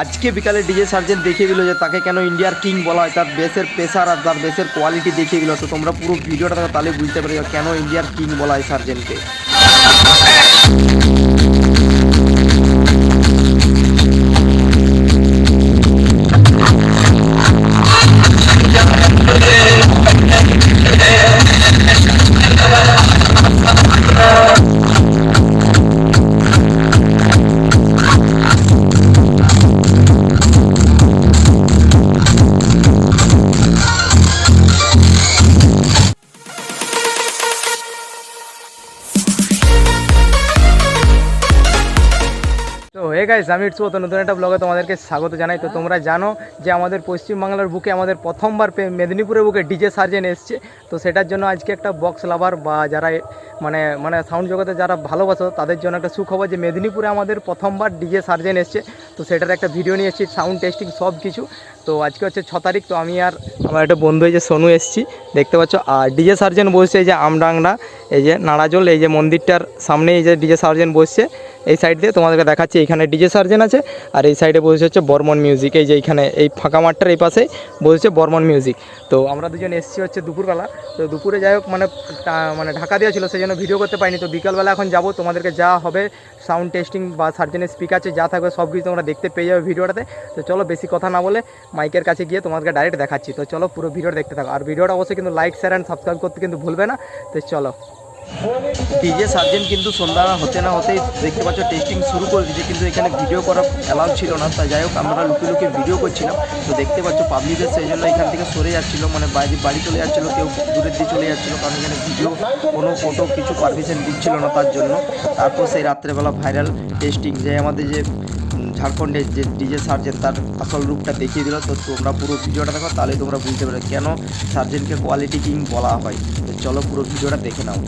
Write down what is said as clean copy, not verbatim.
আজকে বিকালে DJ sergeant দেখিয়ে দিল যে তাকে কেন ইন্ডিয়ার কিং বলা হয়, তার বেসের প্রেসার আর তার বেসের কোয়ালিটি দেখিয়ে দিল। তো তোমরা পুরো ভিডিওটা দেখো, তাহলে বুঝতে পারবে কেন ইন্ডিয়ার কিং বলা হয় সার্জেন্টকে। তো হে গাইস, আমি ইটস তো নতুন একটা ব্লগে তোমাদেরকে স্বাগত জানাই। তো তোমরা জানো যে আমাদের পশ্চিমবাংলার বুকে আমাদের প্রথমবার মেদিনীপুরের বুকে ডিজে সার্জেন এসছে। তো সেটার জন্য আজকে একটা বক্স লাভার বা যারা মানে মানে সাউন্ড জগতে যারা ভালোবাসো তাদের জন্য একটা সুখবর যে মেদিনীপুরে আমাদের প্রথমবার ডিজে সার্জেন এসছে। তো সেটার একটা ভিডিও নিয়ে এসেছি, সাউন্ড টেস্টিং সব কিছু। তো আজকে হচ্ছে 6 তারিখ। তো আমি আর আমার একটা বন্ধু এই যে সোনু এসেছি, দেখতে পাচ্ছ। আর ডিজে সার্জেন বসছে এই যে আমডাংরা, এই যে নাড়াজল, এই যে মন্দিরটার সামনে এই যে ডিজে সার্জেন বসছে। এই সাইড দিয়ে তোমাদেরকে দেখাচ্ছি, এইখানে ডিজে সার্জেন আছে। আর এই সাইডে বসে হচ্ছে বর্মন মিউজিক, এই যে এইখানে এই ফাঁকা মাঠটার এই পাশে বসেছে বর্মন মিউজিক। তো আমরা দুজন এসেছি হচ্ছে দুপুরবেলা। তো দুপুরে যাই হোক মানে ঢাকা দেওয়া ছিল, সেই জন্য ভিডিও করতে পারিনি। তো বিকালবেলা এখন যাব, তোমাদেরকে যা হবে সাউন্ড টেস্টিং বা সার্জেনের স্পিকার আছে যা থাকবে সব কিছু তোমরা দেখতে পেয়ে যাবে ভিডিওটাতে। তো চলো বেশি কথা না বলে মাইকের কাছে গিয়ে তোমাদেরকে ডাইরেক্ট দেখাচ্ছি। তো চলো পুরো ভিডিওটা দেখতে থাকো। আর ভিডিওটা অবশ্যই কিন্তু লাইক, শেয়ার অ্যান্ড সাবস্ক্রাইব করতে কিন্তু ভুলবে না। তো চলো। ডিজে সার্জেন্ট কিন্তু সন্ধ্যা হতে না হতেই দেখতে পাচ্ছ টেস্টিং শুরু করে দিয়েছে, কিন্তু এখানে ভিডিও করা অ্যালাউ ছিল না। তাই যাই হোক আমরা লুকিয়ে লুকিয়ে ভিডিও করছিলাম। তো দেখতে পাচ্ছ পাবলিকের সেই জন্য এখান থেকে সরে যাচ্ছিলো, মানে বাড়ি চলে যাচ্ছিলো, কেউ দূরের দিকে চলে যাচ্ছিলো, কারণ এখানে ভিডিও কোনো ফটো কিছু পারমিশন দিচ্ছিল না তার জন্য। তারপর সেই রাত্রেবেলা ভাইরাল টেস্টিং যে আমাদের যে ঝাড়খণ্ডের যে ডিজে সার্জেন্ট তার আসল রূপটা দেখিয়ে দিল। তো তোমরা পুরো ভিডিওটা দেখো, তাহলে তোমরা বুঝতে পারবে কেন সার্জেন্টকে কোয়ালিটি কিং বলা হয়। তো চলো পুরো ভিডিওটা দেখে নাও।